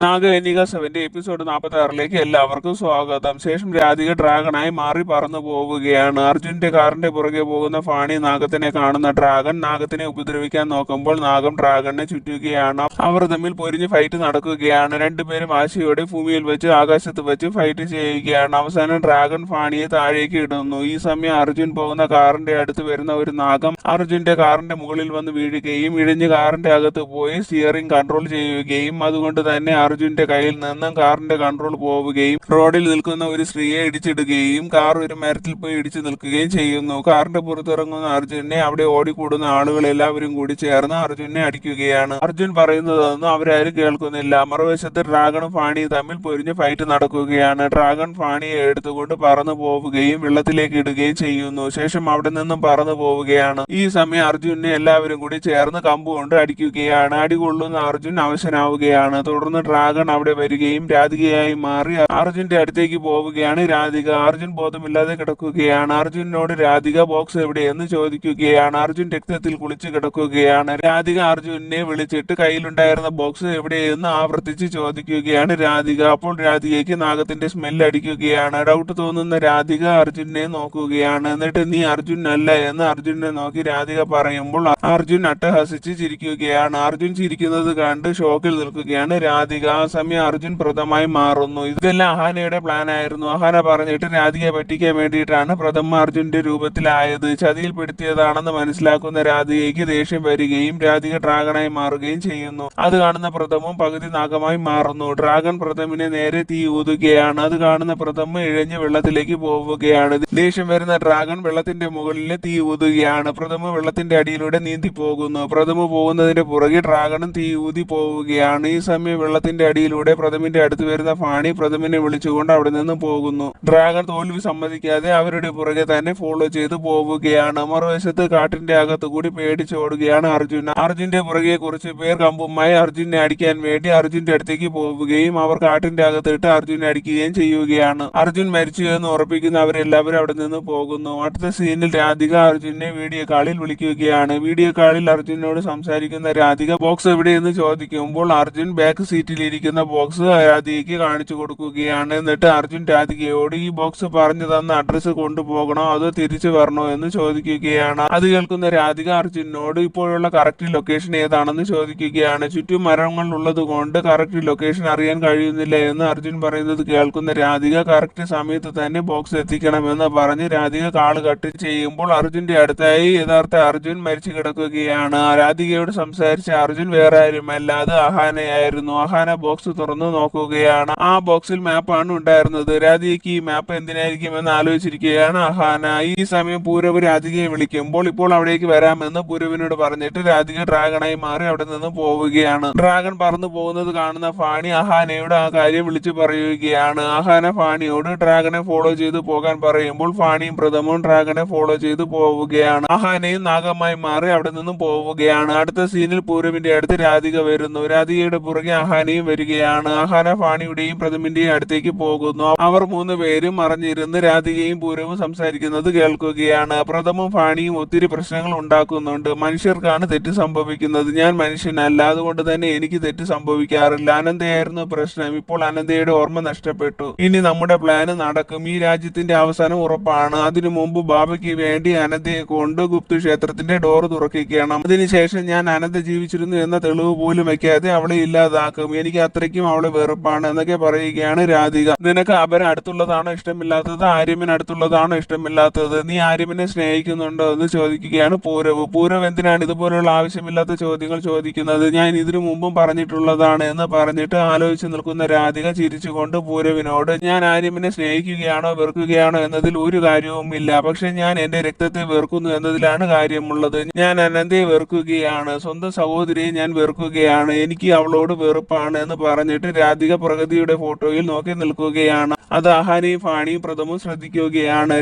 നാഗകന്യക 7 episode 46ലേക്ക് എല്ലാവർക്കും സ്വാഗതം. ശേഷം രാധിക ഡ്രാഗണായി മാറി പറന്നു പോവുകയാണ്. അർജുന്റെ കാറിന്റെ പുറകെ പോകുന്ന ഫാണി നാഗത്തിനെ കാണുന്ന ഡ്രാഗൺ നാഗത്തിനെ ഉപദ്രവിക്കാൻ നോക്കുമ്പോൾ നാഗം ഡ്രാഗണിനെ ചുറ്റുകയാണ്. അവർ തമ്മിൽ പൊരിഞ്ഞ് ഫൈറ്റ് നടക്കുകയാണ്. രണ്ടുപേരും ആശയോടെ ഭൂമിയിൽ വെച്ച് ആകാശത്ത് വെച്ച് ഫൈറ്റ് ചെയ്യുകയാണ്. അവസാനം ഡ്രാഗൺ ഫാണിയെ താഴേക്ക് ഇടുന്നു. ഈ സമയം അർജുൻ പോകുന്ന കാറിന്റെ അടുത്ത് വരുന്ന ഒരു നാഗം അർജുന്റെ കാറിന്റെ മുകളിൽ വന്ന് വീഴുകയും ഇഴഞ്ഞ് കാറിന്റെ അകത്ത് പോയി സ്റ്റിയറിംഗ് കൺട്രോൾ ചെയ്യുകയും അതുകൊണ്ട് തന്നെ അർജുന്റെ കയ്യിൽ നിന്നും കാറിന്റെ കൺട്രോൾ പോവുകയും റോഡിൽ നിൽക്കുന്ന ഒരു സ്ത്രീയെ ഇടിച്ചിടുകയും കാർ ഒരു മരത്തിൽ പോയി ഇടിച്ചു നിൽക്കുകയും ചെയ്യുന്നു. കാറിന്റെ പുറത്തിറങ്ങുന്ന അർജുനെ അവിടെ ഓടിക്കൂടുന്ന ആളുകൾ എല്ലാവരും കൂടി ചേർന്ന് അർജുനെ അടിക്കുകയാണ്. അർജുൻ പറയുന്നതൊന്നും അവരാരും കേൾക്കുന്നില്ല. മറുവശത്ത് ഡ്രാഗണും ഫാണിയും തമ്മിൽ പൊരിഞ്ഞ് ഫൈറ്റ് നടക്കുകയാണ്. ഡ്രാഗൺ ഫാണിയെ എടുത്തുകൊണ്ട് പറന്നു പോവുകയും വെള്ളത്തിലേക്ക് ഇടുകയും ചെയ്യുന്നു. ശേഷം അവിടെ നിന്നും പറന്നു പോവുകയാണ്. ഈ സമയം അർജുനെ എല്ലാവരും കൂടി ചേർന്ന് കമ്പുകൊണ്ട് അടിക്കുകയാണ്. അടികൊള്ളുന്ന അർജുൻ അവശനാവുകയാണ്. തുടർന്ന് ഡ്രാഗൺ അവിടെ വരികയും രാധികയായി മാറി അർജുന്റെ അടുത്തേക്ക് പോവുകയാണ്. രാധിക അർജുൻ ബോധമില്ലാതെ കിടക്കുകയാണ്. അർജുനോട് രാധിക ബോക്സ് എവിടെയെന്ന് ചോദിക്കുകയാണ്. അർജുൻ രക്തത്തിൽ കുളിച്ച് കിടക്കുകയാണ്. രാധിക അർജുനെ വിളിച്ചിട്ട് കയ്യിലുണ്ടായിരുന്ന ബോക്സ് എവിടെയെന്ന് ആവർത്തിച്ച് ചോദിക്കുകയാണ് രാധിക. അപ്പോൾ രാധികയ്ക്ക് നാഗത്തിന്റെ സ്മെല്ല് അടിക്കുകയാണ്. ഡൗട്ട് തോന്നുന്ന രാധിക അർജുനെ നോക്കുകയാണ്. എന്നിട്ട് നീ അർജുൻ അല്ല എന്ന് അർജുനെ നോക്കി രാധിക പറയുമ്പോൾ അർജുൻ അട്ടഹസിച്ച് ചിരിക്കുകയാണ്. അർജുൻ ചിരിക്കുന്നത് കണ്ട് ഷോക്കിൽ നിൽക്കുകയാണ് രാധിക. ആ സമയം അർജുൻ പ്രഥമായി മാറുന്നു. ഇതെല്ലാം അഹാനയുടെ പ്ലാൻ ആയിരുന്നു. അഹാന പറഞ്ഞിട്ട് രാധികയെ പറ്റിക്കാൻ വേണ്ടിയിട്ടാണ് പ്രഥമ അർജുന്റെ രൂപത്തിലായത്. ചതിയിൽപ്പെടുത്തിയതാണെന്ന് മനസ്സിലാക്കുന്ന രാധികയ്ക്ക് ദേഷ്യം വരികയും രാധിക ഡ്രാഗണായി മാറുകയും ചെയ്യുന്നു. അത് കാണുന്ന പ്രഥമും പകുതി നാഗമായി മാറുന്നു. ഡ്രാഗൺ പ്രഥമിനെ നേരെ തീ ഊതുകയാണ്. അത് കാണുന്ന പ്രഥമ ഇഴഞ്ഞ് വെള്ളത്തിലേക്ക് പോവുകയാണ്. ദേഷ്യം വരുന്ന ഡ്രാഗൺ വെള്ളത്തിന്റെ മുകളിൽ തീ ഊതുകയാണ്. പ്രഥമ വെള്ളത്തിന്റെ അടിയിലൂടെ നീന്തി പോകുന്നു. പ്രഥമ പോകുന്നതിന്റെ പുറകെ ഡ്രാഗണും തീ ഊതി പോവുകയാണ്. ഈ സമയം വെള്ളത്തിന്റെ അടിയിലൂടെ പ്രഥമിന്റെ അടുത്ത് വരുന്ന ഫാണി പ്രഥമിനെ വിളിച്ചുകൊണ്ട് അവിടെ നിന്ന് പോകുന്നു. ഡ്രാഗൺ തോൽവി സമ്മതിക്കാതെ അവരുടെ പുറകെ തന്നെ ഫോളോ ചെയ്ത് പോവുകയാണ്. മറുവശത്ത് കാട്ടിന്റെ അകത്ത് കൂടി പേടിച്ചോടുകയാണ് അർജുൻ. അർജുന്റെ പുറകെ കുറച്ച് പേർ കമ്പുമായി അർജുനെ അടിക്കാൻ വേണ്ടി അർജുന്റെ അടുത്തേക്ക് പോവുകയും അവർ കാട്ടിന്റെ അകത്തിട്ട് അർജുനെ അടിക്കുകയും ചെയ്യുകയാണ്. അർജുൻ മരിച്ചു എന്ന് ഉറപ്പിക്കുന്ന അവരെല്ലാവരും അവിടെ നിന്ന് പോകുന്നു. അടുത്ത സീനിൽ രാധിക അർജുനെ വീഡിയോ കാളിൽ വിളിക്കുകയാണ്. വീഡിയോ കാളിൽ അർജുനോട് സംസാരിക്കുന്ന രാധിക ബോക്സ് എവിടെയെന്ന് ചോദിക്കുമ്പോൾ അർജുൻ ബാക്ക് സീറ്റിൽ ഇരിക്കുന്ന ബോക്സ് രാധികയ്ക്ക് കാണിച്ചു കൊടുക്കുകയാണ്. എന്നിട്ട് അർജുൻ രാധികയോട് ഈ ബോക്സ് പറഞ്ഞു തന്ന അഡ്രസ്സ് കൊണ്ടുപോകണോ അതോ തിരിച്ചു വരണോ എന്ന് ചോദിക്കുകയാണ്. അത് കേൾക്കുന്ന രാധിക അർജുനോട് ഇപ്പോഴുള്ള കറക്റ്റ് ലൊക്കേഷൻ ഏതാണെന്ന് ചോദിക്കുകയാണ്. ചുറ്റും മരങ്ങൾ ഉള്ളത് കൊണ്ട് കറക്റ്റ് ലൊക്കേഷൻ അറിയാൻ കഴിയുന്നില്ല എന്ന് അർജുൻ പറയുന്നത് കേൾക്കുന്ന രാധിക കറക്റ്റ് സമയത്ത് തന്നെ ബോക്സ് എത്തിക്കണമെന്ന് പറഞ്ഞ് രാധിക കാള് കട്ട് ചെയ്യുമ്പോൾ അർജുന്റെ അടുത്തായി യഥാർത്ഥ അർജുൻ മരിച്ചു കിടക്കുകയാണ്. രാധികയോട് സംസാരിച്ച അർജുൻ വേറെ ആരുമല്ല, അത് അഹാനയായിരുന്നു. അഹാന ബോക്സ് തുറന്നു നോക്കുകയാണ്. ആ ബോക്സിൽ മാപ്പാണ് ഉണ്ടായിരുന്നത്. രാധികയ്ക്ക് ഈ മാപ്പ് എന്തിനായിരിക്കും എന്ന് ആലോചിച്ചിരിക്കുകയാണ് അഹാന. ഈ സമയം പൂരവ് രാധികയെ വിളിക്കുമ്പോൾ ഇപ്പോൾ അവിടേക്ക് വരാമെന്ന് പൂരവിനോട് പറഞ്ഞിട്ട് രാധിക ഡ്രാഗണായി മാറി അവിടെ നിന്ന് പോവുകയാണ്. ഡ്രാഗൺ പറന്നു പോകുന്നത് കാണുന്ന ഫാണി അഹാനയോട് ആ കാര്യം വിളിച്ചു പറയുകയാണ്. അഹാന ഫാണിയോട് ഡ്രാഗണെ ഫോളോ ചെയ്ത് പോകാൻ പറയുമ്പോൾ ഫാണിയും പ്രഥമവും ഡ്രാഗണെ ഫോളോ ചെയ്ത് പോവുകയാണ്. അഹാനയും നാഗമായി മാറി അവിടെ നിന്നും പോവുകയാണ്. അടുത്ത സീനിൽ പൂരവിന്റെ അടുത്ത് രാധിക വരുന്നു. രാധികയുടെ പുറകെ അഹാനയും വരികയാണ്. അഹാന ഫാണിയുടെയും പ്രഥമിന്റെയും അടുത്തേക്ക് പോകുന്നു. അവർ മൂന്നുപേരും മറിഞ്ഞിരുന്ന് രാധികയും പൂരവും സംസാരിക്കുന്നത് കേൾക്കുകയാണ്. പ്രഥമും ഫാണിയും ഒത്തിരി പ്രശ്നങ്ങൾ ഉണ്ടാക്കുന്നുണ്ട്. മനുഷ്യർക്കാണ് തെറ്റ് സംഭവിക്കുന്നത്, ഞാൻ മനുഷ്യനല്ല, അതുകൊണ്ട് തന്നെ എനിക്ക് തെറ്റ് സംഭവിക്കാറില്ല. അനന്തയായിരുന്നു പ്രശ്നം. ഇപ്പോൾ അനന്തയുടെ ഓർമ്മ നഷ്ടപ്പെട്ടു. ഇനി നമ്മുടെ പ്ലാന് നടക്കും. ഈ രാജ്യത്തിന്റെ അവസാനം ഉറപ്പാണ്. അതിനു മുമ്പ് ബാബയ്ക്ക് വേണ്ടി അനന്തയെ കൊണ്ട് ഗുപ്ത ക്ഷേത്രത്തിന്റെ ഡോർ തുറക്കിക്കണം. അതിനുശേഷം ഞാൻ അനന്ത ജീവിച്ചിരുന്നു എന്ന തെളിവ് പോലും വെക്കാതെ അവളെ ഇല്ലാതാക്കും. എനിക്ക് അത്രയ്ക്കും അവളെ വെറുപ്പാണ് എന്നൊക്കെ പറയുകയാണ് രാധിക. നിനക്ക് അവൻ അടുത്തുള്ളതാണോ ഇഷ്ടമില്ലാത്തത്, ആര്യമിന് അടുത്തുള്ളതാണോ ഇഷ്ടമില്ലാത്തത്, നീ ആര്യമിനെ സ്നേഹിക്കുന്നുണ്ടോ എന്ന് ചോദിക്കുകയാണ് പൂരവ്. പൂരവ് എന്തിനാണ് ഇതുപോലുള്ള ആവശ്യമില്ലാത്ത ചോദ്യങ്ങൾ ചോദിക്കുന്നത്, ഞാൻ ഇതിനു മുമ്പും പറഞ്ഞിട്ടുള്ളതാണ് എന്ന് പറഞ്ഞിട്ട് ആലോചിച്ച് നിൽക്കുന്ന രാധിക ചിരിച്ചുകൊണ്ട് പൂരവിനോട് ഞാൻ ആര്യമിനെ സ്നേഹിക്കുകയാണോ വെറുക്കുകയാണോ എന്നതിൽ ഒരു കാര്യവുമില്ല, പക്ഷെ ഞാൻ എന്റെ രക്തത്തെ വെറുക്കുന്നു എന്നതിലാണ് കാര്യമുള്ളത്. ഞാൻ അനന്തയെ വെറുക്കുകയാണ്, സ്വന്തം സഹോദരിയെ ഞാൻ വെറുക്കുകയാണ്, എനിക്ക് അവളോട് വെറുപ്പാണ് എന്ന് പറഞ്ഞിട്ട് രാധിക പ്രഗതിയുടെ ഫോട്ടോയിൽ നോക്കി നിൽക്കുകയാണ്. അത് അഹാനയും ഫാണിയും പ്രഥമവും ശ്രദ്ധിക്കുകയാണ്.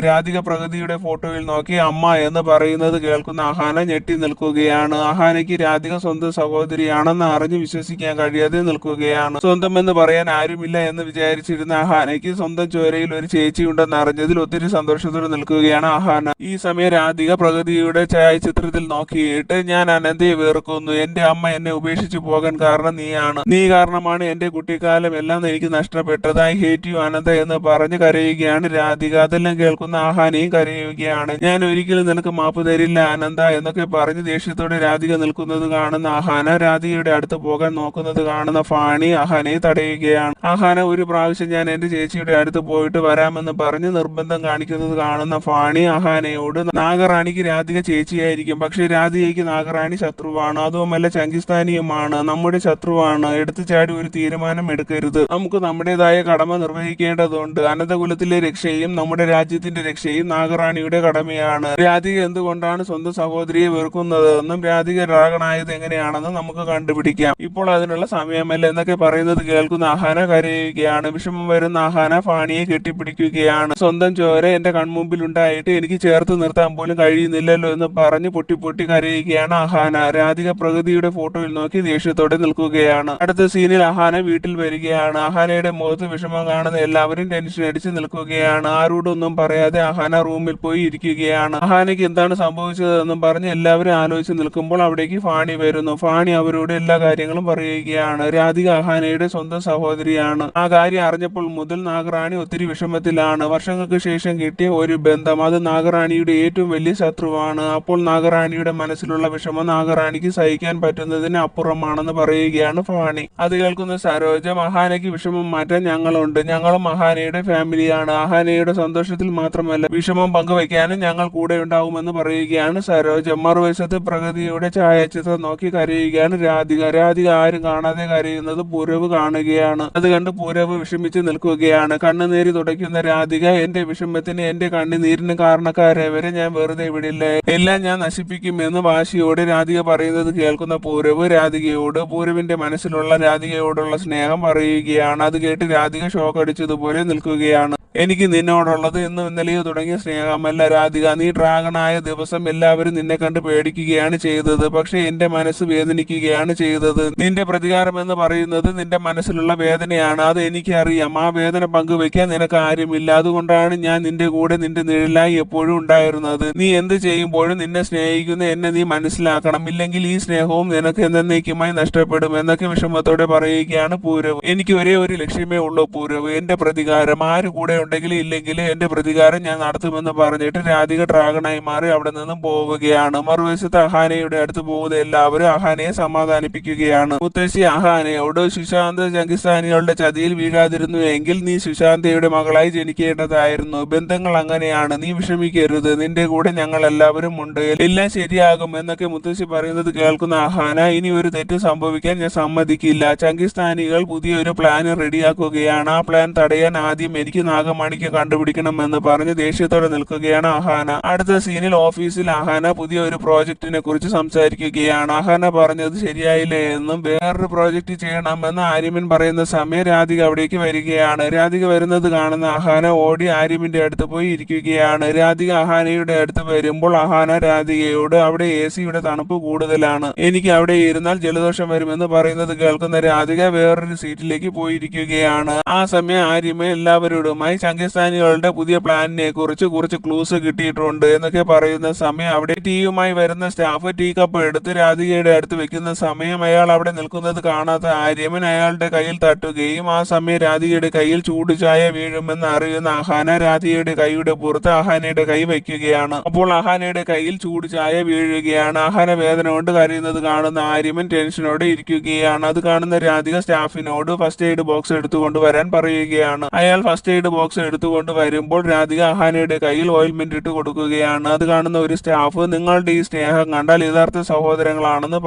രാധിക പ്രഗതിയുടെ ഫോട്ടോയിൽ നോക്കി അമ്മ എന്ന് പറയുന്നത് കേൾക്കുന്ന അഹാന ഞെട്ടി നിൽക്കുകയാണ്. അഹാനയ്ക്ക് രാധിക സ്വന്തം സഹോദരിയാണെന്ന് അറിഞ്ഞ് വിശ്വസിക്കാൻ കഴിയാതെ നിൽക്കുകയാണ്. സ്വന്തം എന്ന് പറയാൻ ആരുമില്ല എന്ന് വിചാരിച്ചിരുന്ന അഹാനയ്ക്ക് സ്വന്തം ചോരയിൽ ഒരു ചേച്ചി ഉണ്ടെന്ന് അറിഞ്ഞതിൽ ഒത്തിരി സന്തോഷത്തോടെ നിൽക്കുകയാണ് അഹാന. ഈ സമയം രാധിക പ്രഗതിയുടെ ഛായാചിത്രത്തിൽ നോക്കിയിട്ട് ഞാൻ അനന്തയെ വെറുക്കുന്നു, എന്റെ അമ്മ എന്നെ ഉപേക്ഷിച്ചു പോകാൻ കാരണം നീയാണ്, നീ കാരണം കാരണമാണ് എന്റെ കുട്ടിക്കാലം എല്ലാം എനിക്ക് നഷ്ടപ്പെട്ടത്. ഐ ഹേറ്റ് യു അനന്ത എന്ന് പറഞ്ഞ് കരയുകയാണ് രാധിക. അതെല്ലാം കേൾക്കുന്ന ആഹാനയും കരയുകയാണ്. ഞാൻ ഒരിക്കലും നിനക്ക് മാപ്പ് തരില്ല അനന്ത എന്നൊക്കെ പറഞ്ഞ് ദേഷ്യത്തോടെ രാധിക നിൽക്കുന്നത് കാണുന്ന ആഹാന രാധികയുടെ അടുത്ത് പോകാൻ നോക്കുന്നത് കാണുന്ന ഫാണി ആഹാനയെ തടയുകയാണ്. ആഹാന ഒരു പ്രാവശ്യം ഞാൻ എന്റെ ചേച്ചിയുടെ അടുത്ത് പോയിട്ട് വരാമെന്ന് പറഞ്ഞ് നിർബന്ധം കാണിക്കുന്നത് കാണുന്ന ഫാണി ആഹാനയോട് നാഗറാണിക്ക് രാധിക ചേച്ചിയായിരിക്കും, പക്ഷെ രാധികയ്ക്ക് നാഗറാണി ശത്രുവാണ്, അതുമല്ല ചങ്കിസ്ഥാനിയുമാണ്, നമ്മുടെ ശത്രുവാണ്. എടുത്തു ചാടി ഒരു തീരുമാനം എടുക്കരുത്. നമുക്ക് നമ്മുടേതായ കടമ നിർവഹിക്കേണ്ടതുണ്ട്. അനന്തകുലത്തിലെ രക്ഷയും നമ്മുടെ രാജ്യത്തിന്റെ രക്ഷയും നാഗറാണിയുടെ കടമയാണ്. രാധിക എന്തുകൊണ്ടാണ് സ്വന്തം സഹോദരിയെ വെറുക്കുന്നത് എന്നും രാധിക ഡ്രാഗണായത് എങ്ങനെയാണെന്നും നമുക്ക് കണ്ടുപിടിക്കാം. ഇപ്പോൾ അതിനുള്ള സമയമല്ല എന്നൊക്കെ പറയുന്നത് കേൾക്കുന്ന ആഹാന കരയുകയാണ്. വിഷമം വരുന്ന ആഹാന ഫാണിയെ കെട്ടിപ്പിടിക്കുകയാണ്. സ്വന്തം ചോര എന്റെ കൺമുമ്പിൽ ഉണ്ടായിട്ട് എനിക്ക് ചേർത്ത് നിർത്താൻ പോലും കഴിയുന്നില്ലല്ലോ എന്ന് പറഞ്ഞ് പൊട്ടി പൊട്ടി കരയുകയാണ് ആഹാന. രാധിക പ്രകൃതിയുടെ ഫോട്ടോയിൽ നോക്കി ദേഷ്യത്തോടെ നിൽക്കുകയാണ്. അടുത്ത സീനിൽ ആഹാന വീട്ടിൽ വരികയാണ്. ആഹാനയുടെ മുഖത്ത് വിഷമം കാണുന്ന എല്ലാവരും ടെൻഷൻ അടിച്ച് നിൽക്കുകയാണ്. ആരോടൊന്നും പറയാതെ ആഹാന റൂമിൽ പോയി ഇരിക്കുകയാണ്. ആഹാനയ്ക്ക് എന്താണ് സംഭവിച്ചതെന്നും പറഞ്ഞ് എല്ലാവരും ആലോചിച്ച് നിൽക്കുമ്പോൾ അവിടേക്ക് ഫാണി വരുന്നു. ഫാണി അവരോട് എല്ലാ കാര്യങ്ങളും പറയുകയാണ്. രാധിക ആഹാനയുടെ സ്വന്തം സഹോദരിയാണ്. ആ കാര്യം അറിഞ്ഞപ്പോൾ മുതൽ നാഗറാണി ഒത്തിരി വിഷമത്തിലാണ്. വർഷങ്ങൾക്ക് ശേഷം കിട്ടിയ ഒരു ബന്ധം, അത് നാഗറാണിയുടെ ഏറ്റവും വലിയ ശത്രുവാണ്. അപ്പോൾ നാഗറാണിയുടെ മനസ്സിലുള്ള വിഷമം നാഗറാണിക്ക് സഹിക്കാൻ പറ്റുന്നതിന് അപ്പുറമാണെന്ന് പറയുകയാണ് ഫാണി. അത് കേൾക്കുന്ന സരോജ, ആഹാനയ്ക്ക് വിഷമം മാറ്റാൻ ഞങ്ങളുണ്ട്, ഞങ്ങളും ആഹാനയുടെ ഫാമിലിയാണ്. ആഹാനയുടെ സന്തോഷത്തിൽ മാത്രമല്ല വിഷമം പങ്കുവയ്ക്കാനും ഞങ്ങൾ കൂടെ ഉണ്ടാവുമെന്ന് പറയുകയാണ് സരോജ. മറുവശത്ത് പ്രകൃതിയുടെ ഛായാചിത്രം നോക്കി കരയുകയാണ് രാധിക. രാധിക ആരും കാണാതെ കരയുന്നത് പൂരവ് കാണുകയാണ്. അത് കണ്ട് പൂരവ് വിഷമിച്ച് നിൽക്കുകയാണ്. കണ്ണുനീര് തുടയ്ക്കുന്ന രാധിക, എന്റെ വിഷമത്തിന് എന്റെ കണ്ണുനീരിന് കാരണക്കാരവരെ ഞാൻ വെറുതെ വിടില്ല, എല്ലാം ഞാൻ നശിപ്പിക്കുമെന്ന് വാശിയോടെ രാധിക പറയുന്നത് കേൾക്കുന്ന പൂരവ് രാധികയോട് പൂരവിന്റെ മനസ്സിലുള്ള രാധികയോടുള്ള സ്നേഹം പറയുകയാണ്. അത് കേട്ട് രാധിക ഷോക്ക് അടിച്ചതുപോലെ നിൽക്കുകയാണ്. എനിക്ക് നിന്നോടുള്ളത് ഇന്നും ഇന്നലെയോ തുടങ്ങിയ സ്നേഹമല്ല രാധിക. നീ ഡ്രാഗണായ ദിവസം എല്ലാവരും നിന്നെ കണ്ട് പേടിക്കുകയാണ് ചെയ്തത്, പക്ഷെ എന്റെ മനസ്സ് വേദനിക്കുകയാണ് ചെയ്തത്. നിന്റെ പ്രതികാരം എന്ന് പറയുന്നത് നിന്റെ മനസ്സിലുള്ള വേദനയാണ്, അത് എനിക്കറിയാം. ആ വേദന പങ്കുവെക്കാൻ നിനക്ക് ആരുമില്ല. അതുകൊണ്ടാണ് ഞാൻ നിന്റെ കൂടെ നിന്റെ നിഴലായി എപ്പോഴും ഉണ്ടായിരുന്നത്. നീ എന്ത് ചെയ്യുമ്പോഴും നിന്നെ സ്നേഹിക്കുന്ന എന്നെ നീ മനസ്സിലാക്കണം, ഇല്ലെങ്കിൽ ഈ സ്നേഹവും നിനക്ക് എന്നേക്കുമായി നഷ്ടപ്പെടും എന്നൊക്കെ വിഷമത്തോടെ പറയുകയാണ് പൂരവ്. എനിക്ക് ഒരേ ഒരു ലക്ഷ്യമേ ഉള്ളൂ പൂരവ്, എന്റെ പ്രതികാരം. ആര് കൂടെ ഉണ്ടെങ്കിലും ഇല്ലെങ്കിലും എന്റെ പ്രതികാരം ഞാൻ നടത്തുമെന്ന് പറഞ്ഞിട്ട് രാധിക ഡ്രാഗണായി മാറി അവിടെ നിന്നും പോവുകയാണ്. മറുവശത്ത് അഹാനയുടെ അടുത്ത് പോകുന്ന എല്ലാവരും അഹാനയെ സമാധാനിപ്പിക്കുകയാണ്. മുത്തശ്ശി അഹാനയോട്, സുശാന്ത് ചങ്കിസ്ഥാനികളുടെ ചതിയിൽ വീഴാതിരുന്നു എങ്കിൽ നീ സുശാന്തയുടെ മകളായി ജനിക്കേണ്ടതായിരുന്നു. ബന്ധങ്ങൾ അങ്ങനെയാണ്, നീ വിഷമിക്കരുത്, നിന്റെ കൂടെ ഞങ്ങൾ എല്ലാവരും ഉണ്ട്, എല്ലാം ശരിയാകും എന്നൊക്കെ മുത്തശ്ശി പറയുന്നത് കേൾക്കുന്ന അഹാന, ഇനി ഒരു തെറ്റ് സംഭവിക്കാൻ ഞാൻ സമ്മതിക്കില്ല. ചങ്കിസ്ഥാനികൾ പുതിയൊരു പ്ലാൻ റെഡിയാക്കുകയാണ്. ആ പ്ലാൻ തടയാൻ ആദ്യം എനിക്ക് നാഗമണിക്ക് കണ്ടുപിടിക്കണമെന്ന് പറഞ്ഞ് ദേഷ്യത്തോടെ നിൽക്കുകയാണ് അഹാന. അടുത്ത സീനിൽ ഓഫീസിൽ അഹാന പുതിയ ഒരു പ്രോജക്റ്റിനെ കുറിച്ച് സംസാരിക്കുകയാണ്. അഹാന പറഞ്ഞത് ശരിയായില്ലേ എന്നും വേറൊരു പ്രോജക്റ്റ് ചെയ്യണമെന്ന് ആര്യമൻ പറയുന്ന സമയം രാധിക അവിടേക്ക് വരികയാണ്. രാധിക വരുന്നത് കാണുന്ന അഹാന ഓടി ആര്യമിന്റെ അടുത്ത് പോയി ഇരിക്കുകയാണ്. രാധിക അഹാനയുടെ അടുത്ത് വരുമ്പോൾ അഹാന രാധികയോട്, അവിടെ AC-യുടെ തണുപ്പ് കൂടുതലാണ്, എനിക്ക് അവിടെ ഇരുന്നാൽ ജലദോഷം വരുമെന്ന് പറയുന്നത് കേൾക്കുന്ന രാധിക വേറൊരു സീറ്റിലേക്ക് പോയിരിക്കുകയാണ്. ആ സമയം ആര്യമൻ എല്ലാവരോടുമായി ചങ്കിസ്ഥാനികളുടെ പുതിയ പ്ലാനിനെ കുറിച്ച് കുറച്ച് ക്ലൂസ് കിട്ടിയിട്ടുണ്ട് എന്നൊക്കെ പറയുന്ന സമയം അവിടെ ടീയുമായി വരുന്ന സ്റ്റാഫ് ടീ കപ്പ് എടുത്ത് രാധികയുടെ അടുത്ത് വെക്കുന്ന സമയം അയാൾ അവിടെ നിൽക്കുന്നത് കാണാത്ത ആര്യമൻ അയാളുടെ കയ്യിൽ തട്ടുകയും ആ സമയം രാധികയുടെ കയ്യിൽ ചൂട് ചായ വീഴുമെന്ന് അറിയുന്ന അഹാന രാധികയുടെ കൈയുടെ പുറത്ത് അഹാനയുടെ കൈ വയ്ക്കുകയാണ്. അപ്പോൾ അഹാനയുടെ കയ്യിൽ ചൂട് ചായ വീഴുകയാണ്. അഹാന വേദന കൊണ്ട് കരയുന്നത് കാണുന്ന ആര്യമൻ ടെൻഷനോടെ ഇരിക്കുകയാണ്. അത് കാണുന്ന രാധിക സ്റ്റാഫിനോട് ഫസ്റ്റ് എയ്ഡ് ബോക്സ് എടുത്തുകൊണ്ട് വരാൻ പറയുകയാണ്. അയാൾ ഫസ്റ്റ് എയ്ഡ് ബോക്സ് എടുത്തുകൊണ്ട് വരുമ്പോൾ രാധിക അഹാനയുടെ കയ്യിൽ ഓയിൽമെന്റ് ഇട്ട് കൊടുക്കുകയാണ്. അത് കാണുന്ന ഒരു സ്റ്റാഫ്, നിങ്ങളുടെ ഈ സ്നേഹം കണ്ടാൽ യഥാർത്ഥ സഹോദരങ്ങളാണെന്ന്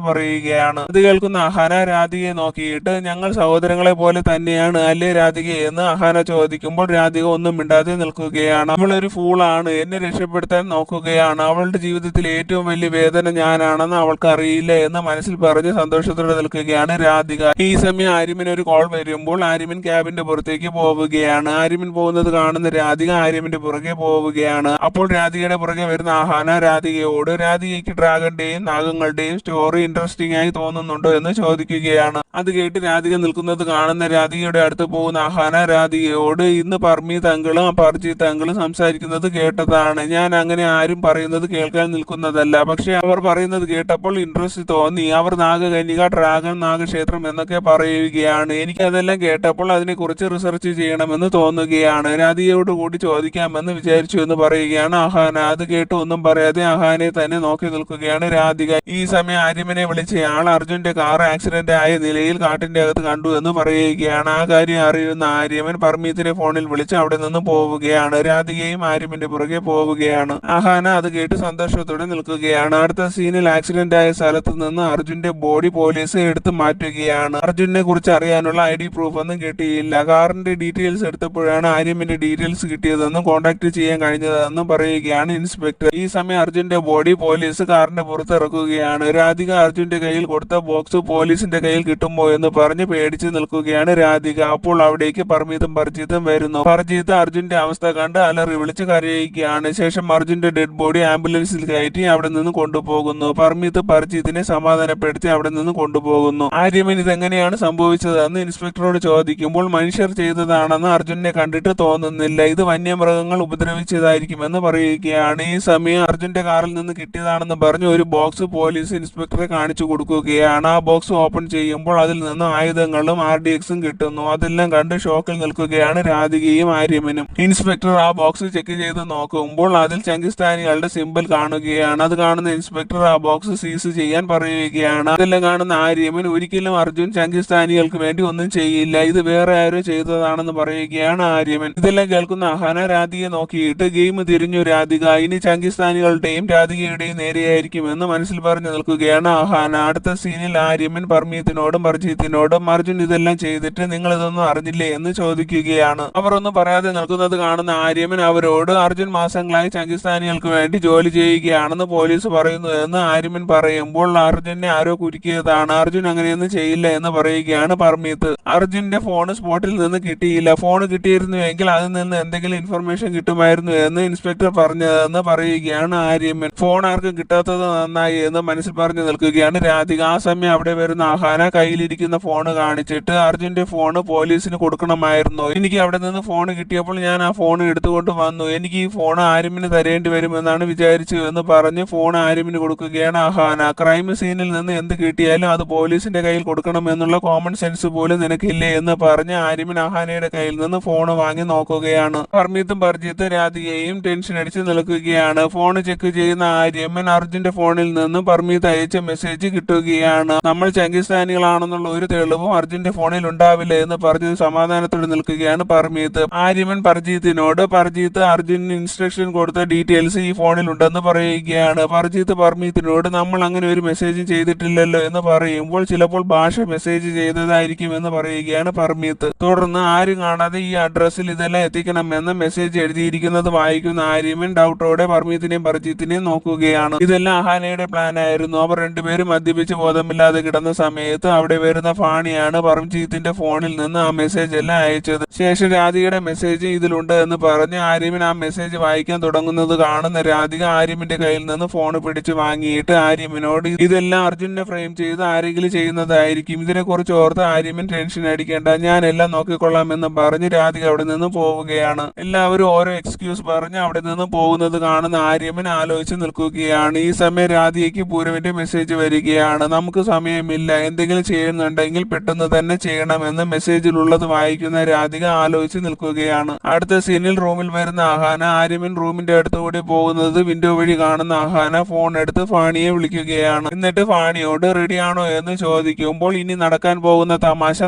പറയുകയാണ്. അത് കേൾക്കുന്ന അഹാന രാധികയെ നോക്കിയിട്ട്, ഞങ്ങൾ സഹോദരങ്ങളെ പോലെ തന്നെയാണ് അല്ലേ രാധിക എന്ന് അഹാന ചോദിക്കുമ്പോൾ രാധിക ഒന്നും മിണ്ടാതെ നിൽക്കുകയാണ്. അവളൊരു ഫൂളാണ്, എന്നെ രക്ഷപ്പെടുത്താൻ നോക്കുകയാണ്, അവളുടെ ജീവിതത്തിൽ ഏറ്റവും വലിയ വേദന ഞാനാണെന്ന് അവൾക്ക് അറിയില്ല എന്ന് മനസ്സിൽ പറഞ്ഞ് സന്തോഷത്തോടെ നിൽക്കുകയാണ് രാധിക. ഈ സമയം ആര്യമിന് ഒരു കോൾ വരുമ്പോൾ ആര്യമിൻ ക്യാബിന്റെ പുറത്തേക്ക് പോവുകയാണ്. ആര്യമൻ പോകുന്നത് കാണുന്ന രാധിക ആര്യമന്റെ പുറകെ പോവുകയാണ്. അപ്പോൾ രാധികയുടെ പുറകെ വരുന്ന ആഹാന രാധികയോട് രാധികയ്ക്ക് ഡ്രാഗന്റെയും നാഗങ്ങളുടെയും സ്റ്റോറി ഇൻട്രസ്റ്റിംഗ് ആയി തോന്നുന്നുണ്ടോ എന്ന് ചോദിക്കുകയാണ്. അത് കേട്ട് രാധിക നിൽക്കുന്നത് കാണുന്ന രാധികയുടെ അടുത്ത് പോകുന്ന ആഹാന രാധികയോട് ഇന്ന് പർമീത് അങ്കിളും പർജീത് അങ്കിളും സംസാരിക്കുന്നത് കേട്ടതാണ്. ഞാൻ അങ്ങനെ ആരും പറയുന്നത് കേൾക്കാൻ നിൽക്കുന്നതല്ല. പക്ഷെ അവർ പറയുന്നത് കേട്ടപ്പോൾ ഇൻട്രസ്റ്റ് തോന്നി. അവർ നാഗകന്യക, ഡ്രാഗൺ, നാഗക്ഷേത്രം എന്നൊക്കെ പറയുകയാണ്. എനിക്ക് അതെല്ലാം കേട്ടപ്പോൾ അതിനെക്കുറിച്ച് റിസർച്ച് ചെയ്യണമെന്ന് തോന്നുകയാണ്. രാധികയോട് കൂടി ചോദിക്കാമെന്ന് വിചാരിച്ചു എന്ന് പറയുകയാണ് ആഹാന. അത് കേട്ട് ഒന്നും പറയാതെ ആഹാനെ തന്നെ നോക്കി നിൽക്കുകയാണ് രാധിക. ഈ സമയം ആര്യമനെ വിളിച്ചയാൾ അർജുന്റെ കാർ ആക്സിഡന്റ് ആയ നിലയിൽ കാട്ടിന്റെ അകത്ത് കണ്ടു എന്ന് പറയുകയാണ്. ആ കാര്യം അറിയുന്ന ആര്യമൻ പർമീത്തിനെ ഫോണിൽ വിളിച്ച് അവിടെ നിന്ന് പോവുകയാണ്. രാധികയും ആര്യമന്റെ പുറകെ പോവുകയാണ്. ആഹാന അത് കേട്ട് സന്തോഷത്തോടെ നിൽക്കുകയാണ്. അടുത്ത സീനിൽ ആക്സിഡന്റ് ആയ സ്ഥലത്ത് നിന്ന് അർജുന്റെ ബോഡി പോലീസ് എടുത്തു മാറ്റുകയാണ്. അർജുനെ കുറിച്ച് അറിയാനുള്ള ID പ്രൂഫ് ഒന്നും കിട്ടിയില്ല. കാറിന്റെ ഡീറ്റെയിൽസ് എടുത്തപ്പോഴാണ് ആര്യമന്റെ ഡീറ്റെയിൽസ് കിട്ടിയതെന്നും കോൺടാക്ട് ചെയ്യാൻ കഴിഞ്ഞതെന്നും പറയുകയാണ് ഇൻസ്പെക്ടർ. ഈ സമയം അർജുന്റെ ബോഡി പോലീസ് കാറിന്റെ പുറത്ത് ഇറക്കുകയാണ്. രാധിക അർജുന്റെ കയ്യിൽ കൊടുത്ത ബോക്സ് പോലീസിന്റെ കയ്യിൽ കിട്ടുമോ എന്ന് പറഞ്ഞ് പേടിച്ച് നിൽക്കുകയാണ് രാധിക. അപ്പോൾ അവിടേക്ക് പർമീതും പർജീത്തും വരുന്നു. പർജീത്ത് അർജുന്റെ അവസ്ഥ കണ്ട് അലറി വിളിച്ച് കരയുകയാണ്. ശേഷം അർജുന്റെ ഡെഡ് ബോഡി ആംബുലൻസിൽ കയറ്റി അവിടെ നിന്ന് കൊണ്ടുപോകുന്നു. പർമീത്ത് പർജീത്തിനെ സമാധാനപ്പെടുത്തി അവിടെ നിന്ന് കൊണ്ടുപോകുന്നു. ആര്യമൻ ഇതെങ്ങനെയാണ് സംഭവിച്ചതെന്ന് ഇൻസ്പെക്ടറോട് ചോദിക്കുമ്പോൾ മനുഷ്യർ ചെയ്തതാണെന്ന് അർജുനെ കണ്ടിട്ട് തോന്നുന്നില്ല, ഇത് വന്യമൃഗങ്ങൾ ഉപദ്രവിച്ചതായിരിക്കുമെന്ന് പറയുകയാണ്. ഈ സമയം അർജുന്റെ കാറിൽ നിന്ന് കിട്ടിയതാണെന്ന് പറഞ്ഞ് ഒരു ബോക്സ് പോലീസ് ഇൻസ്പെക്ടറെ കാണിച്ചു കൊടുക്കുകയാണ്. ആ ബോക്സ് ഓപ്പൺ ചെയ്യുമ്പോൾ അതിൽ നിന്ന് ആയുധങ്ങളും RDXും കിട്ടുന്നു. അതെല്ലാം കണ്ട് ഷോക്കിൽ നിൽക്കുകയാണ് രാധികയും ആര്യമനും. ഇൻസ്പെക്ടർ ആ ബോക്സ് ചെക്ക് ചെയ്ത് നോക്കുമ്പോൾ അതിൽ ചങ്കിസ്ഥാനികളുടെ സിമ്പിൾ കാണുകയാണ്. അത് കാണുന്ന ഇൻസ്പെക്ടർ ആ ബോക്സ് സീസ് ചെയ്യാൻ പറയുകയാണ്. അതെല്ലാം കാണുന്ന ആര്യമൻ ഒരിക്കലും അർജുൻ ചങ്കിസ്ഥാനികൾക്ക് വേണ്ടി ഒന്നും ചെയ്യില്ല, ഇത് വേറെ ആരോ ചെയ്തതാണെന്ന് പറയുകയാണ് ആര്യമൻ. ഇതെല്ലാം കേൾക്കുന്ന ആഹാന രാധികയെ നോക്കിയിട്ട് ഗെയിം തിരിഞ്ഞു രാധിക ഇനി ചങ്കിസ്ഥാനികളുടെയും രാധികയുടെയും നേരെയായിരിക്കുമെന്ന് മനസ്സിൽ പറഞ്ഞു നിൽക്കുകയാണ് ആഹാന. അടുത്ത സീനിൽ ആര്യമൻ പർമീത്തിനോടും പർജീത്തിനോടും അർജുൻ ഇതെല്ലാം ചെയ്തിട്ട് നിങ്ങൾ ഇതൊന്നും അറിഞ്ഞില്ലേ എന്ന് ചോദിക്കുകയാണ്. അവർ ഒന്നും പറയാതെ നിൽക്കുന്നത് കാണുന്ന ആര്യമൻ അവരോട് അർജുൻ മാസങ്ങളായി ചങ്കിസ്ഥാനികൾക്ക് വേണ്ടി ജോലി ചെയ്യുകയാണെന്ന് പോലീസ് പറയുന്നു എന്ന് ആര്യമൻ പറയുമ്പോൾ അർജുനെ ആരോ കുരുക്കിയതാണ്, അർജുൻ അങ്ങനെയൊന്നും ചെയ്യില്ല എന്ന് പറയുകയാണ് പർമീത്ത്. അർജുന്റെ ഫോൺ സ്പോട്ടിൽ നിന്ന് കിട്ടിയില്ല, ഫോൺ കിട്ടിയിരുന്നുവെങ്കിൽ അതിൽ നിന്ന് എന്തെങ്കിലും ഇൻഫർമേഷൻ കിട്ടുമായിരുന്നു എന്ന് ഇൻസ്പെക്ടർ പറഞ്ഞതെന്ന് പറയുകയാണ് ആര്യമൻ. ഫോൺ ആർക്കും കിട്ടാത്തത് നന്നായി എന്ന് മനസ്സിൽ പറഞ്ഞു നിൽക്കുകയാണ് രാധിക. ആ സമയം അവിടെ വരുന്ന ആഹാന കയ്യിലിരിക്കുന്ന ഫോൺ കാണിച്ചിട്ട് അർജുന്റെ ഫോൺ പോലീസിന് കൊടുക്കണമായിരുന്നു, എനിക്ക് അവിടെ നിന്ന് ഫോൺ കിട്ടിയപ്പോൾ ഞാൻ ആ ഫോൺ എടുത്തുകൊണ്ട് വന്നു, എനിക്ക് ഈ ഫോൺ ആര്യമിന് തരേണ്ടി വരുമെന്നാണ് വിചാരിച്ചു എന്ന് പറഞ്ഞ് ഫോൺ ആര്യമിന് കൊടുക്കുകയാണ് ആഹാന. ക്രൈം സീനിൽ നിന്ന് എന്ത് കിട്ടിയാലും അത് പോലീസിന്റെ കയ്യിൽ കൊടുക്കണമെന്നുള്ള കോമൺ സെൻസ് പോലും നിനക്കില്ലേ എന്ന് പറഞ്ഞ് ആര്യമൻ ആഹാനയുടെ കയ്യിൽ നിന്ന് ഫോൺ വാങ്ങി നോക്കുകയാണ്. പർമീത്തും പർജീത്തും രാധികയും ടെൻഷൻ അടിച്ച് നിൽക്കുകയാണ്. ഫോൺ ചെക്ക് ചെയ്യുന്ന ആര്യമൻ അർജുന്റെ ഫോണിൽ നിന്ന് പർമീത്ത് അയച്ച മെസ്സേജ് കിട്ടുകയാണ്. നമ്മൾ ചങ്കിസ്ഥാനികളാണെന്നുള്ള ഒരു തെളിവും അർജുന്റെ ഫോണിൽ ഉണ്ടാവില്ല എന്ന് പറഞ്ഞ് സമാധാനത്തോടെ നിൽക്കുകയാണ് പർമീത്ത്. ആര്യമൻ പർജീത്തിനോട് പർജീത്ത് അർജുന് ഇൻസ്ട്രക്ഷൻ കൊടുത്ത ഡീറ്റെയിൽസ് ഈ ഫോണിൽ ഉണ്ടെന്ന് പറയുകയാണ്. പർജീത്ത് പർമീത്തിനോട് നമ്മൾ അങ്ങനെ ഒരു മെസ്സേജും ചെയ്തിട്ടില്ലല്ലോ എന്ന് പറയുമ്പോൾ ചിലപ്പോൾ ഭാഷ മെസ്സേജ് ചെയ്തതായിരിക്കും എന്ന് പറയുകയാണ് പർമീത്ത്. തുടർന്ന് ആരും കാണാതെ ഈ അഡ്രസ്സിൽ ഇതെല്ലാം എത്തിക്കണമെന്ന് മെസ്സേജ് എഴുതിയിരിക്കുന്നത് വായിക്കുന്ന ആര്യമൻ ഡൗട്ടോടെ പർമീത്തിനെയും പർജീത്തിനെയും നോക്കുകയാണ്. ഇതെല്ലാം അഹാനയുടെ പ്ലാൻ ആയിരുന്നു. അവർ രണ്ടുപേരും മദ്യപിച്ച് ബോധമില്ലാതെ കിടന്ന സമയത്ത് അവിടെ വരുന്ന ഫാണിയാണ് പർജീത്തിന്റെ ഫോണിൽ നിന്ന് ആ മെസ്സേജ് എല്ലാം അയച്ചത്. ശേഷം രാധികയുടെ മെസ്സേജ് ഇതിലുണ്ട് എന്ന് പറഞ്ഞ് ആര്യമൻ ആ മെസ്സേജ് വായിക്കാൻ തുടങ്ങുന്നത് കാണുന്ന രാധിക ആര്യമിന്റെ കയ്യിൽ നിന്ന് ഫോൺ പിടിച്ചു വാങ്ങിയിട്ട് ആര്യമിനോട് ഇതെല്ലാം അർജുനെ ഫ്രെയിം ചെയ്ത് ആരെങ്കിലും ചെയ്യുന്നതായിരിക്കും, ഇതിനെക്കുറിച്ച് ഓർത്ത് ആര്യമൻ ടെൻഷൻ അടിക്കേണ്ട, ഞാൻ എല്ലാം നോക്കിക്കൊള്ളാം എന്ന് പറഞ്ഞ് രാധിക അവിടെ നിന്ന് പോവുകയാണ്. എല്ലാവരും ഓരോ എക്സ്ക്യൂസ് പറഞ്ഞ് അവിടെ നിന്ന് പോകുന്നത് കാണുന്ന ആര്യമൻ ആലോചിച്ച് നിൽക്കുകയാണ്. ഈ സമയം രാധികയ്ക്ക് പൂരവിന്റെ മെസ്സേജ് വരികയാണ്, നമുക്ക് സമയമില്ല, എന്തെങ്കിലും ചെയ്യുന്നുണ്ടെങ്കിൽ പെട്ടെന്ന് തന്നെ ചെയ്യണമെന്ന് മെസ്സേജിലുള്ളത് വായിക്കുന്ന രാധിക ആലോചിച്ച് നിൽക്കുകയാണ്. അടുത്ത സീനിൽ റൂമിൽ വരുന്ന ആഹാന ആര്യമൻ റൂമിന്റെ അടുത്തുകൂടി പോകുന്നത് വിൻഡോ വഴി കാണുന്ന ആഹാന ഫോൺ എടുത്ത് ഫാണിയെ വിളിക്കുകയാണ്. എന്നിട്ട് ഫാണിയോട് റെഡിയാണോ എന്ന് ചോദിക്കുമ്പോൾ ഇനി നടക്കാൻ പോകുന്ന തമാശ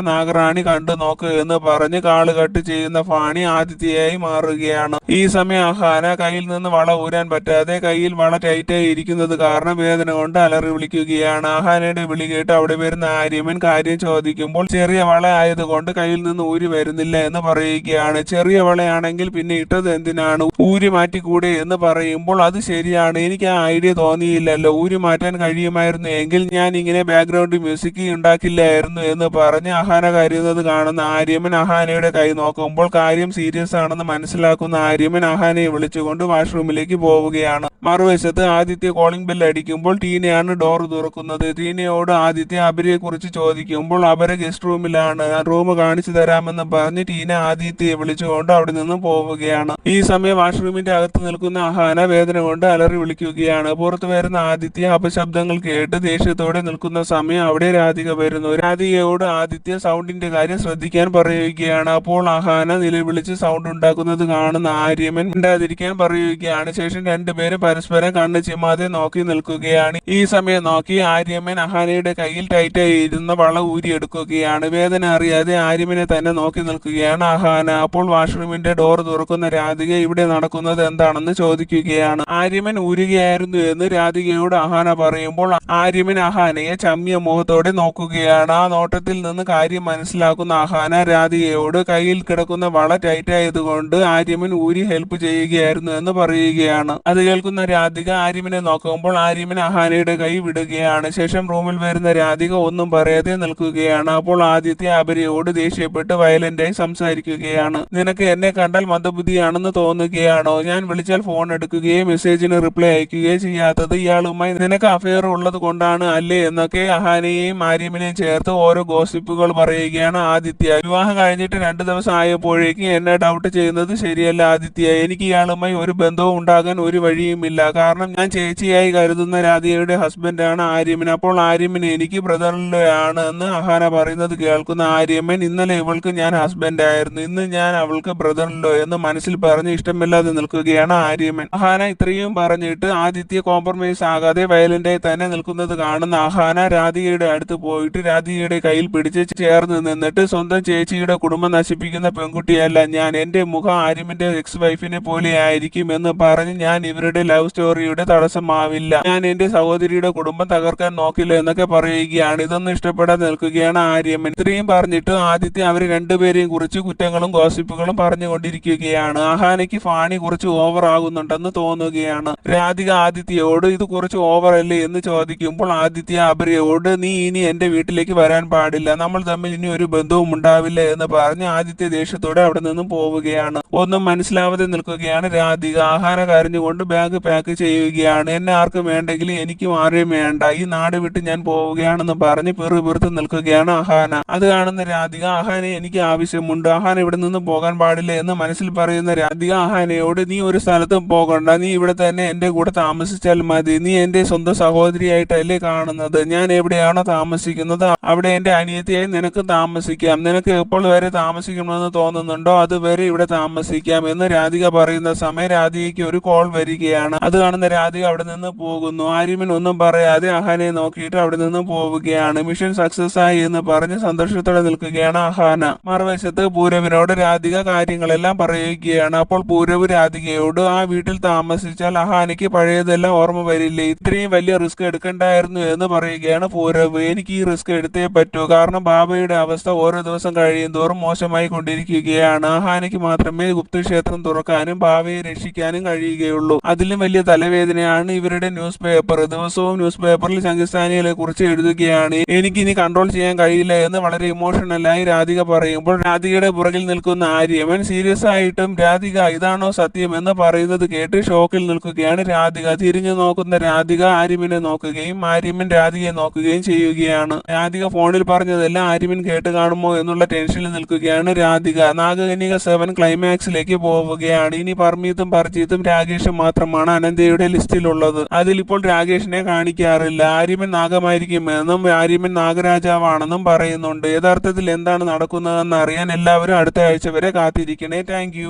നാഗറാണി കണ്ടു നോക്ക് എന്ന് പറഞ്ഞ് കാള് കട്ട് ചെയ്യുന്ന ഫാണി ആതിഥ്യയായി മാറുകയാണ്. ഈ സമയം ആഹാന കയ്യിൽ നിന്ന് വള ഊരാൻ പറ്റാതെ കയ്യിൽ വള ടൈറ്റായി ഇരിക്കുന്നത് കാരണം വേദന കൊണ്ട് അലറി വിളിക്കുകയാണ്. ആഹാനയുടെ വിളി കേട്ട് അവിടെ വരുന്ന ആര്യമൻ കാര്യം ചോദിക്കുമ്പോൾ ചെറിയ വള ആയതുകൊണ്ട് കയ്യിൽ നിന്ന് ഊരി വരുന്നില്ല എന്ന് പറയുകയാണ്. ചെറിയ വളയാണെങ്കിൽ പിന്നെ ഇട്ടത് എന്തിനാണ്, ഊരി മാറ്റിക്കൂടെ എന്ന് പറയുമ്പോൾ അത് ശരിയാണ്, എനിക്ക് ആ ഐഡിയ തോന്നിയില്ലല്ലോ, ഊരി മാറ്റാൻ കഴിയുമായിരുന്നു എങ്കിൽ ഞാൻ ഇങ്ങനെ ബാക്ക്ഗ്രൗണ്ട് മ്യൂസിക് ഉണ്ടാക്കില്ലായിരുന്നു എന്ന് പറഞ്ഞ് അഹാന കരയുന്നത് കാണുന്ന ആര്യമൻ അഹാനയുടെ കൈ നോക്കും. മനസ്സിലാക്കുമ്പോൾ കാര്യം സീരിയസ് ആണെന്ന് മനസ്സിലാക്കുന്ന ആര്യമൻ അഹാനയെ വിളിച്ചുകൊണ്ട് വാഷ്റൂമിലേക്ക് പോവുകയാണ്. മറുവശത്ത് ആദിത്യ കോളിംഗ് ബെൽ അടിക്കുമ്പോൾ ടീനയാണ് ഡോർ തുറക്കുന്നത്. ടീനയോട് ആദിത്യ അപരയെ കുറിച്ച് ചോദിക്കുമ്പോൾ അപര ഗസ്റ്റ് റൂമിലാണ്, റൂം കാണിച്ചു തരാമെന്ന് പറഞ്ഞ് ടീന ആദിത്യയെ വിളിച്ചുകൊണ്ട് അവിടെ നിന്ന് പോവുകയാണ്. ഈ സമയം വാഷ്റൂമിന്റെ അകത്ത് നിൽക്കുന്ന അഹാന വേദന കൊണ്ട് അലറി വിളിക്കുകയാണ്. പുറത്തു വരുന്ന ആദിത്യ അപശബ്ദങ്ങൾ കേട്ട് ദേഷ്യത്തോടെ നിൽക്കുന്ന സമയം അവിടെ രാധിക വരുന്നു. രാധികയോട് ആദിത്യ സൗണ്ടിന്റെ കാര്യം ശ്രദ്ധിക്കാൻ പറയുകയാണ്. അപ്പോൾ അഹാന നിലവിളിച്ച് സൗണ്ട് ഉണ്ടാക്കുന്നത് കാണുന്ന ആര്യമൻ മിണ്ടാതിരിക്കാൻ പറയുകയാണ്. ശേഷം രണ്ടുപേരും പരസ്പരം കണ്ണ് ചിമ്മാതെ നോക്കി നിൽക്കുകയാണ്. ഈ സമയം നോക്കി ആര്യമൻ അഹാനയുടെ കയ്യിൽ ടൈറ്റായി ഇരുന്ന വള ഊരിയെടുക്കുകയാണ്. വേദന അറിയാതെ ആര്യമനെ തന്നെ നോക്കി നിൽക്കുകയാണ് അഹാന. അപ്പോൾ വാഷ്റൂമിന്റെ ഡോർ തുറക്കുന്ന രാധിക ഇവിടെ നടക്കുന്നത് എന്താണെന്ന് ചോദിക്കുകയാണ്. ആര്യമൻ ഊരുകയായിരുന്നു എന്ന് രാധികയോട് അഹാന പറയുമ്പോൾ ആര്യമൻ അഹാനയെ ചമ്മിയ മുഖത്തോടെ നോക്കുകയാണ്. ആ നോട്ടത്തിൽ നിന്ന് കാര്യം മനസ്സിലാക്കുന്ന അഹാന രാധികയോട് കയ്യിൽ കിടക്കുന്ന വള ടൈറ്റായതുകൊണ്ട് ആര്യമൻ ഊരി ഹെൽപ്പ് ചെയ്യുകയായിരുന്നു എന്ന് പറയുകയാണ്. അത് കേൾക്കുന്ന രാധിക ആര്യമനെ നോക്കുമ്പോൾ ആര്യമൻ അഹാനയുടെ കൈ വിടുകയാണ്. ശേഷം റൂമിൽ വരുന്ന രാധിക ഒന്നും പറയാതെ നിൽക്കുകയാണ്. അപ്പോൾ ആദിത്യ അപരയോട് ദേഷ്യപ്പെട്ട് വയലന്റായി സംസാരിക്കുകയാണ്. നിനക്ക് എന്നെ കണ്ടാൽ മന്ദബുദ്ധിയാണെന്ന് തോന്നുകയാണോ? ഞാൻ വിളിച്ചാൽ ഫോൺ എടുക്കുകയോ മെസ്സേജിന് റിപ്ലൈ അയക്കുകയോ ചെയ്യാത്തത് ഇയാളുമായി നിനക്ക് അഫെയർ ഉള്ളത് കൊണ്ടാണ് അല്ലേ എന്നൊക്കെ അഹാനയെയും ആര്യമനെയും ചേർത്ത് ഓരോ ഗോസിപ്പുകൾ പറയുകയാണ് ആദിത്യ. വിവാഹം കഴിഞ്ഞിട്ട് 2 ദിവസം ആയപ്പോഴേക്കും എന്നെ ഡൗട്ട് ചെയ്യുന്നത് ശരിയല്ല ആദിത്യ. എനിക്ക് ഇയാളുമായി ഒരു ബന്ധവും ഉണ്ടാകാൻ ഒരു വഴിയുമില്ല. കാരണം ഞാൻ ചേച്ചിയായി കരുതുന്ന രാധികയുടെ ഹസ്ബൻഡാണ് ആര്യമൻ. അപ്പോൾ ആര്യമൻ എനിക്ക് ബ്രദറിലോ ആണ് എന്ന് അഹാന പറയുന്നത് കേൾക്കുന്ന ആര്യമൻ ഇന്നലെ ഇവൾക്ക് ഞാൻ ഹസ്ബൻഡായിരുന്നു, ഇന്ന് ഞാൻ അവൾക്ക് ബ്രദറിലോ എന്ന് മനസ്സിൽ പറഞ്ഞ് ഇഷ്ടമില്ലാതെ നിൽക്കുകയാണ് ആര്യമൻ. അഹാന ഇത്രയും പറഞ്ഞിട്ട് ആദിത്യ കോംപ്രമൈസ് ആകാതെ വയലന്റായി തന്നെ നിൽക്കുന്നത് കാണുന്ന അഹാന രാധികയുടെ അടുത്ത് പോയിട്ട് രാധികയുടെ കയ്യിൽ പിടിച്ച് ചേർന്ന് നിന്നിട്ട് സ്വന്തം ചേച്ചിയുടെ കുടുംബം നശിപ്പിക്കുന്ന പെൺകുട്ടിയല്ല ഞാൻ, എന്റെ മുഖം ആര്യമന്റെ എക്സ് വൈഫിനെ പോലെ ആയിരിക്കും എന്ന് പറഞ്ഞ് ഞാൻ ഇവരുടെ ലവ് സ്റ്റോറിയുടെ തടസ്സമാവില്ല, ഞാൻ എന്റെ സഹോദരിയുടെ കുടുംബം തകർക്കാൻ നോക്കില്ല എന്നൊക്കെ പറയുകയാണ്. ഇതൊന്നും ഇഷ്ടപ്പെടാതെ നിൽക്കുകയാണ് ആര്യമൻ. ഇത്രയും പറഞ്ഞിട്ട് ആദിത്യ അവര് രണ്ടുപേരെയും കുറിച്ച് കുറ്റങ്ങളും ഗോസിപ്പുകളും പറഞ്ഞുകൊണ്ടിരിക്കുകയാണ്. അഹാനയ്ക്ക് ഫാണി കുറച്ച് ഓവർ ആകുന്നുണ്ടെന്ന് തോന്നുകയാണ്. രാധിക ആദിത്യയോട് ഇത് കുറച്ച് ഓവർ അല്ലേ എന്ന് ചോദിക്കുമ്പോൾ ആദിത്യ അപരയോട് നീ ഇനി എന്റെ വീട്ടിലേക്ക് വരാൻ പാടില്ല, നമ്മൾ തമ്മിൽ ഇനി ഒരു ബന്ധവും ഉണ്ടാവില്ല എന്ന് പറഞ്ഞ് ആദിത്യ ദേഷ്യത്തോടെ അവിടെ നിന്നും പോവുകയാണ്. ഒന്നും മനസ്സിലാവാതെ നിൽക്കുകയാണ് രാധിക. അഹാന കരഞ്ഞുകൊണ്ട് ബാഗ് പാക്ക് ചെയ്യുകയാണ്. എന്നെ ആർക്കും വേണ്ടെങ്കിലും എനിക്കും ആരെയും വേണ്ട, ഈ നാട് വിട്ട് ഞാൻ പോവുകയാണെന്ന് പറഞ്ഞ് പെറുപെറുത്ത് നിൽക്കുകയാണ് അഹാന. അത് കാണുന്ന രാധിക അഹാനെ എനിക്ക് ആവശ്യമുണ്ട്, അഹാന ഇവിടെ നിന്ന് പോകാൻ പാടില്ല എന്ന് മനസ്സിൽ പറയുന്ന രാധിക അഹാനയോട് നീ ഒരു സ്ഥലത്തും പോകണ്ട, നീ ഇവിടെ തന്നെ എന്റെ കൂടെ താമസിച്ചാൽ മതി, നീ എന്റെ സ്വന്തം സഹോദരിയായിട്ടല്ലേ കാണുന്നത്, ഞാൻ എവിടെയാണോ താമസിക്കുന്നത് അവിടെ എന്റെ അനിയത്തിയായി നിനക്ക് താമസിക്കാം, നിനക്ക് എപ്പോൾ വരെ താമസിക്കണമെന്ന് തോന്നുന്നുണ്ടോ അതുവരെ ഇവിടെ താമസിക്കാം എന്ന് രാധിക പറയുന്ന സമയം രാധികയ്ക്ക് ഒരു കോൾ വരികയാണ്. അത് കാണുന്ന രാധിക അവിടെ നിന്ന് പോകുന്നു. ആര്യമൻ ഒന്നും പറയാതെ അഹാനയെ നോക്കിയിട്ട് അവിടെ നിന്ന് പോവുകയാണ്. മിഷൻ സക്സസ് ആയി എന്ന് പറഞ്ഞ് സന്തോഷത്തോടെ നിൽക്കുകയാണ് അഹാന. മറുവശത്ത് പൂരവിനോട് രാധിക കാര്യങ്ങളെല്ലാം പറയുകയാണ്. അപ്പോൾ പൂരവ് രാധികയോട് ആ വീട്ടിൽ താമസിച്ചാൽ അഹാനയ്ക്ക് പഴയതെല്ലാം ഓർമ്മ വരില്ലേ, ഇത്രയും വലിയ റിസ്ക് എടുക്കണ്ടായിരുന്നു എന്ന് പറയുകയാണ് പൂരവ്. എനിക്ക് ഈ റിസ്ക് എടുത്തേ പറ്റൂ, കാരണം ബാബയുടെ അവസ്ഥ ഓരോ ദിവസം കഴിയും തോറും മോശമായി കൊണ്ടിരിക്കുകയാണ്. അഹാനയ്ക്ക് മാത്രമേ ഗുപ്തക്ഷേത്രം തുറക്കാനും ബാബയെ രക്ഷിക്കാനും കഴിയുകയുള്ളൂ. അതിലും വലിയ തലവേദനയാണ് ഇവരുടെ ന്യൂസ് പേപ്പർ. ദിവസവും ന്യൂസ് പേപ്പറിൽ സംഘസ്ഥാനികളെ കുറിച്ച് എഴുതുകയാണ്. എനിക്കിനി കൺട്രോൾ ചെയ്യാൻ കഴിയില്ല എന്ന് വളരെ ഇമോഷണലായി രാധിക പറയുമ്പോൾ രാധികയുടെ പുറകിൽ നിൽക്കുന്ന ആര്യമൻ സീരിയസ് ആയിട്ടും രാധിക ഇതാണോ സത്യം എന്ന് പറയുന്നത് കേട്ട് ഷോക്കിൽ നിൽക്കുകയാണ് രാധിക. തിരിഞ്ഞു നോക്കുന്ന രാധിക ആര്യമനെ നോക്കുകയും ആര്യമൻ രാധികയെ നോക്കുകയും ചെയ്യുകയാണ്. രാധിക ഫോണിൽ പറഞ്ഞതെല്ലാം ആര്യമൻ കേട്ട് കാണുമോ എന്നുള്ള ടെൻഷനിൽ നിൽക്കുകയാണ് രാധിക. നാഗകന്യക 7 ക്ലൈമാക്സിലേക്ക് പോവുകയാണ്. ഇനി പർമീത്തും പർജീത്തും രാകേഷും മാത്രമാണ് അനന്തയുടെ ലിസ്റ്റിലുള്ളത്. അതിലിപ്പോൾ രാകേഷിനെ കാണിക്കാറില്ല. ആര്യമൻ നാഗമായിരിക്കുമെന്നും ആര്യമൻ നാഗരാജാവാണെന്നും പറയുന്നുണ്ട്. യഥാർത്ഥത്തിൽ എന്താണ് നടക്കുന്നതെന്ന് അറിയാൻ എല്ലാവരും അടുത്ത ആഴ്ച വരെ കാത്തിരിക്കണേ. താങ്ക്